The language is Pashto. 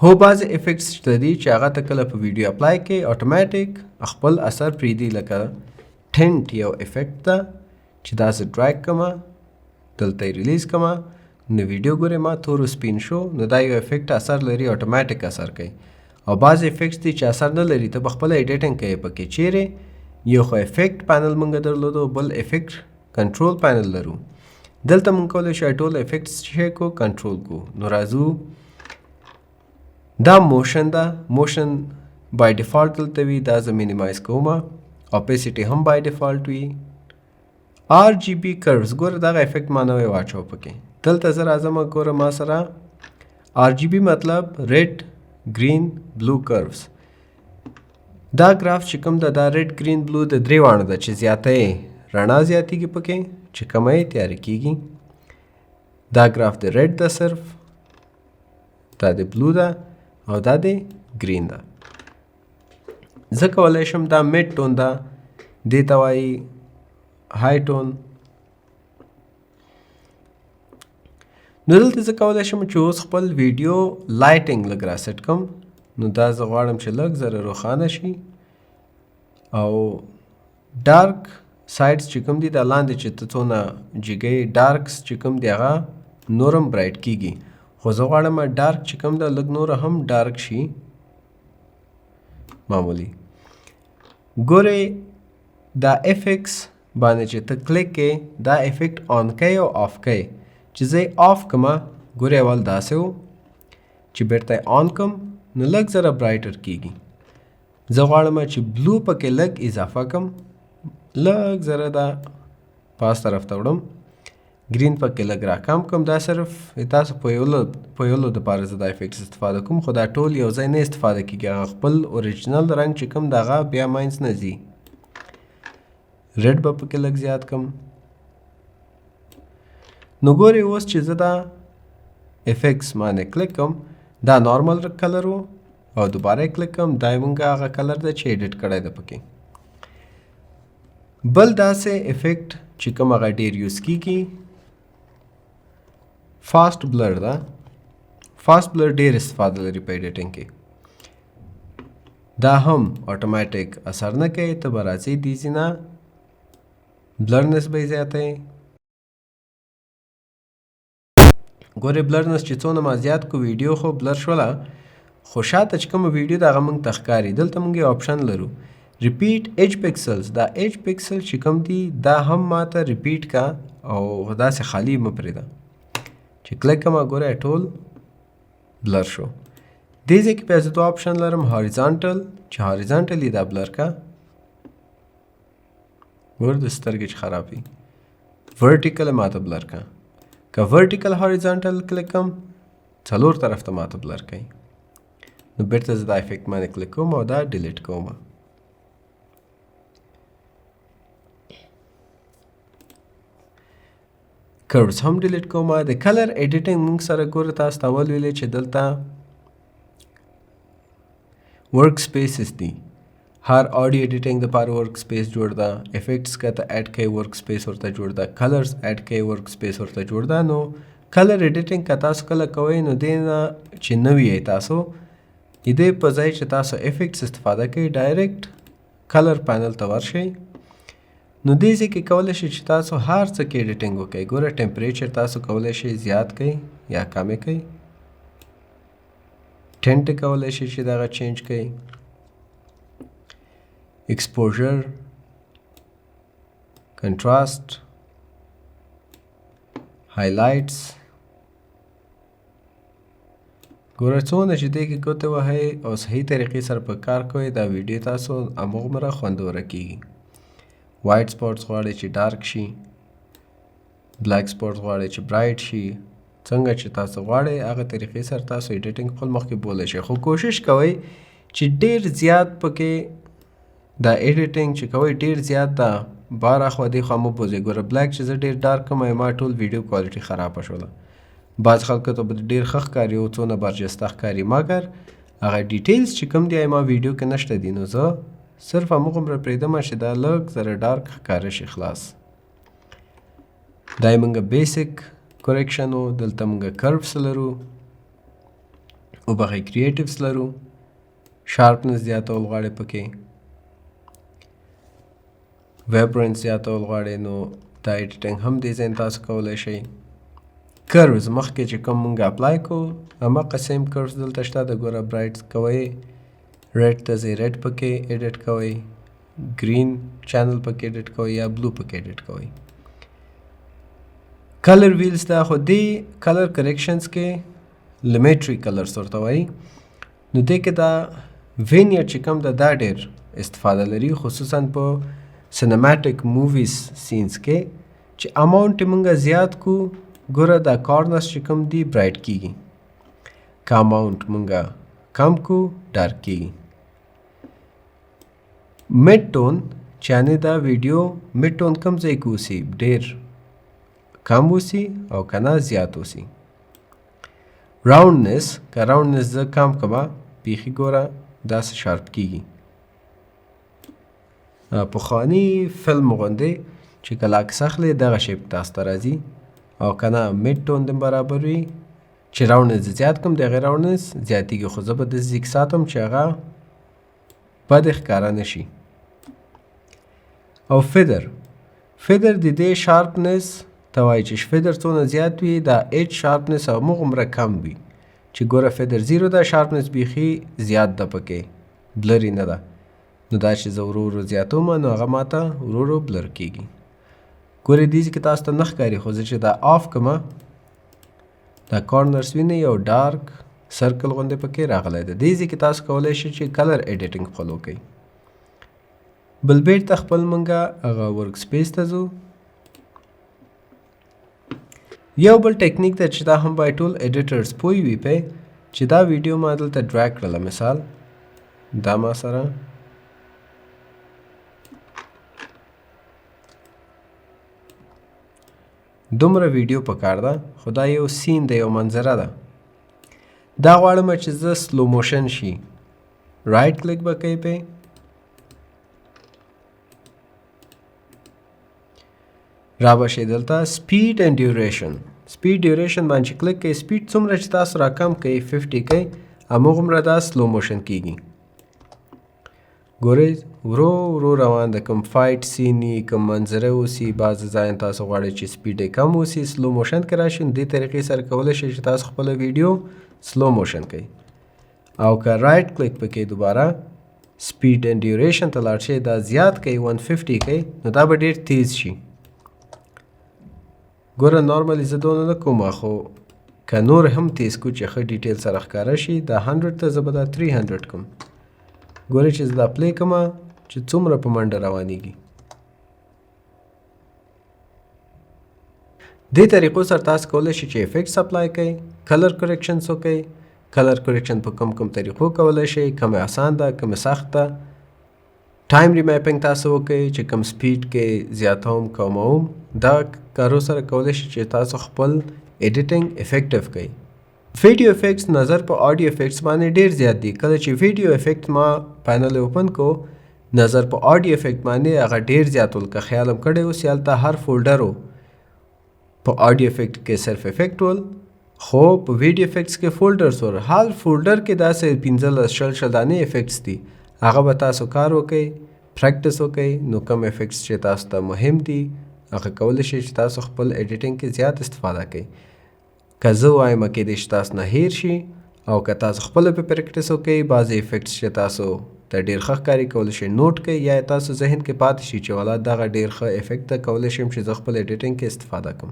هو بعضې افیکټس شته دي چې هغه ته کله په ویډیو اپلای کوې اتوماټیک خپل اثر پرېږدي لکه ټینټ یو افیکټ ده چې داسې ډراګ کړمه دلته یې ریلیز کړمه نو ویډیو ګورې ما تور و سپین شو نو دا یو افیکټ اثر لري اتوماټیک اثر کوي او بعضې افیکټس دي چې اثر نه لري ته په خپله ایډیټینګ کوې پکې چیرې یو خو افیکټ پینل موږ درلودو بل افیکټ کنټرول پینل لرو دلته موږ کولی شو ټول افیکټس چې کو کنټرول کو نو راځو دا موشن ده موشن بای ډیفالټ دلته وي دا زه مینیمایز کومه اپیسیټي هم بای ډیفالټ وي آر جی بي کروز ګوره دغه افیکټ ما نوی واچو پکې دلته زه راځم ګوره ما سره آر جی بي مطلب ریډ ګرین بلو کروز دا ګراف چې کوم ده دا ریډ ګرین بلو د درې واړو ده چې زیاته یې رڼا زیاتېږي پکې چې کمه یې تیاره کېږي دا ګراف د ریډ ده صرف دا د بلو ده او دا د ګرین ده زه کولی شم دا میډ ټون ده دې ته وایي های ټون نو دلته زه کولی شم چې اوس خپل ویډیو لایټینګ لږ راسیټ کړم نو دا زه غواړم چې لږ زره روښانه شي او ډارک سایډس چې کوم دي دا لاندې چې ته څونه جګی ډارکس چې کوم دی هغه نور هم برایټ کیږي خو زه غواړم ډارک چې کوم ده لږ نور هم ډارک شي معمولی ګورې دا افیکس باندې چې ته کلیک کې دا افیکټ آن کوي او آف کوي چې زه یې آف کړمه ګورې اول داسې و چې بیرته یې آن کړم نو لږ زره برایټر کیږي زه غواړم چې بلو پکې لږ اضافه کړم لږ زره دا پاس طرف ته وړم ګرین پکې لږ راکم کړم دا صرف تاسو پویولو دپاره زه دا افیکټس استفاده کوم خو دا ټول یو ځای نه استفاده کیږي هغه خپل اوریجنل رنګ چې کوم د هغه بیا ماینځ نه ځي ریډ به پکې لږ زیات کړم نو ګورې اوس چې زه دا افیکټس باندې کلیک کړم دا نارمل کلر و او دوباره یې کلیک کړم دا یې مونږ هغه کلر ده چې ایډیټ کړی ده پکې بل داسې افیکټ چې کوم هغه ډېر یوز کیږي فاسټ بلر ده فاسټ بلر ډېر استفاده لري په ایډیټینګ کې دا هم اتوماټیک اثر نه کوي ته به راځې دې ځینه بلرنس به یې زیاتی ګورې بلرنس چې څونه ما زیات کو ویډیو خو بلر شوله خو شاته چې کومه ویډیو د هغه موږ ته ښکاري دلته موږ یو آپشن لرو ریپیټ ایج پکسلز دا ایج پکسل چې کوم دي دا هم ماته ریپیټ کا او داسې خالی مه پرېږده چې کلیک کړم ګوره ټول بلر شو دې ځای کې بیا زه دوه آپشن لرم هاریزانټل چې هاریزانټل یې دا بلر کا ګوره د سترګې چې خراب وي ورټیکل ماته بلر کا که ورټیکل هاریزانټل کلیک کړم څلور طرف ته ماته بلر کوي نو بیرته زه دا افیکټ باندې کلیک کوم او دا ډیلیټ کوم کروز هم ډیلیټ کوم د کلر ایډیټینګ موږ سره ګوره تاسو ته اول ویلې چې دلته ورک سپیسز دي هر آډیو ایډیټینګ دپاره ورک سپیس جوړ ده افیکټس که ته ایډ کوې ورک سپیس ورته جوړ ده کلرز ایډ کوې ورک سپیس ورته جوړ ده نو کلر ایډیټینګ که تاسو کله کوئ نو دې نه چې نه وي تاسو دې په ځای چې تاسو افیکټس استفاده کوئ ډایرکټ کلر پینل ته ورشئ نو دې ځای کې کولی شئ چې تاسو هر څه کې ایډیټینګ وکړئ ګوره ټمپریچر تاسو کولی شئ زیات کړئ یا کم یې کړئ ټینټ کولی شئ چې دغه چینج کړئ exposure contrast highlights ګوره څونه چې دې کې ګوتې وهئ او صحیح طریقې سره په کار کوئ دا ویډیو تاسو همغومره خوندوره کیږي وایټ سپاټس غواړئ چې ډارک شي بلیک سپاټس غواړئ چې برایټ شي څنګه چې تاسو غواړئ هغه طریقې سره تاسو ایډیټینګ خپل مخکې بولی شئ خو کوشش کوئ چې ډېر زیات پکې دا ایډیټینګ چې کوئ ډېر زیات دا بار اخوا دې خوا مه بوځئ ګوره بلیک چې زه ډېر ډارک کړم ما ټول ویډیو کوالټي خرابه شوله بعض خلکو ته به ډېر ښه ښکاري او څونه برجسته ښکاري مګر هغه ډیټیلز چې کوم دی ما ویډیو کې نشته دي نو زه صرف همغومره پرېږدم چې دا لږ زره ډارک ښکاره شي خلاص دا یې موږ بیسک کریکشن و دلته موږ کرفس لرو وبخې کریټیوز لرو، شارپنس زیاتول غواړئ پکې، ویبرنس زیاتول غواړئ نو دا ایډیټینګ هم دې ځین تاسو کولی شئ. کروز مخکې چې کوم مونږ اپلای کوو هماغه سیم کروز دلته شته د ګوره برایټ کوئ، ریډ ته ځئ ریډ پکې ایډیټ کوئ، ګرین چینل پکې ایډیټ کوئ یا بلو پکې ایډیټ کوئ. کلر ویلز دا خو دې کلر کریکشنز کې لیمیټري کلرز ورته وایي، نو دې کې دا وینیټ چې کوم دا ډېر استفاده لري خصوصا په سینماټیک موویز سینز کې چې اماونټ یې مونږ زیات کو ګوره دا کارنرز چې کوم دي برایټ کیږي، که اماونټ مونږ کم کو ډارک کیږي. مډ ټون چانه دا ویډیو مډ ټون کم ځای کې اوسي، ډېر کم اوسي او کنه زیات اوسي. راوندنس که راوندنس زه کم کما بیخي ګوره داسې شارپ کیږي. پخواني فلم غوندې چې کله عکس اخلې دغه شیپ تاسو ته راځي او کنه مډ ټون د برابر وي. چې راوندنس زیات کم دغه راوندنس زیاتیږي، خو زه به داسې ځیګ ساتم چې هغه بد ښکاره نه شي. او فیدر د دې شارپنس ته وایي چې فیدر څونه زیات وي دا ایج شارپنس همغومره کم وي. چې ګوره فیدر 0 ده، شارپنس بیخي زیات ده پکې، بلري نه ده. نو دا چې زه ورو ورو زیاتوم نو هغه ماته ورو ورو بلر کیږي. ګورې دې کې تاسو ته نه ښکاري، خو زه چې دا آف کمه دا کارنرز وینئ یو ډارک سرکل غوندې پکې راغلی ده. دې کې تاسو کولی شئ چې کلر ایډیټینګ فالو کړئ. بل بیرته خپل مونږه هغه ورک سپیس ته ځو. یو بل ټیکنیک ده چې دا هم باید ټول ایډیټرز پوه وي پې چې دا ویډیو ما دلته ډراګ کړله، مثال دا ما سره دومره ویډیو پکار ده، خو دا یو سین ده، یو منظره ده. دا غواړم چې زه سلو موشن شي، رایټ کلیک به کوئ پې، را به شئ دلته سپیډ اینډ ډیوریشن. سپیډ ډیوریشن باندې کلیک کوئ. سپیډ څومره چې تاسو را کم کوئ 50 کوئ همغومره دا سلو موشن کیږي. ګورئ ورو ورو روان ده، کوم فایټ سین وي، کوم منظره اوسي، بعضې ځایونه تاسو غواړئ چې سپیډ یې کم اوسي، سلو موشن کې راشي. دې طریقې سره کولی شئ چې تاسو خپله ویډیو سلو موشن کوئ. او که رایټ کلیک پکې دوباره سپیډ اینډ ډیوریشن ته لاړ شئ، دا زیات کوئ 150 کوئ نو دا به ډېر تیز شي. ګوره نارملی زه دونه نه کوم، خو که نور هم تیز کو چې ښه ډیټیل سره ښکاره شي، دا 100 ته زه به دا 300 کوم. ګورئ چې زه دا پلی کومه چې څومره په منډه روانیږي. دې طریقو سره تاسو کولی شئ چې افیکټس اپلای کړئ، کلر کریکشنز وکړئ. کلر کریکشن په کوم طریقو کولی شئ، کومه آسان ده، کومه سخت ده. ټایم ریمیپینګ تاسو وکړئ چې کوم سپیډ کې زیاتوم کموم. دا کارو سره کولی شئ چې تاسو خپل ایډیټینګ افیکټیو کړئ. ویډیو افیکټس نظر په آډیو افیکټس باندې ډیر زیات دي. کله چې ویډیو افیکټ ما پینل اوپن کو، نظر په آډیو افیکټ باندې هغه ډیر زیات ول. که خیالم کړی اوس هلته هر فولډر په آډیو افیکټ کې صرف افیکټ ول، خو په ویډیو افیکټس کې فولډرز ول. هر فولډر کې داسې 15 دانې افیکټس دي. هغه به تاسو کار وکړئ، پریکټس وکړئ، نو کوم افیکټس چې تاسو ته مهم دي هغه کولی شئ چې تاسو خپل ایډیټینګ کې زیات استفاده کوئ. که زه وایم کېدای شي تاسو نه هیر شي، او که تاسو خپله پې پریکټس وکړئ، بعضې افیکټس چې تاسو ته ډېر ښه ښکاري کولی شئ نوټ کړئ، یا تاسو ذهن کې پاتې شي چې والا دغه ډېر ښه افیکټ ده، کولی شم چې زه خپل ایډیټینګ کې استفاده کوم.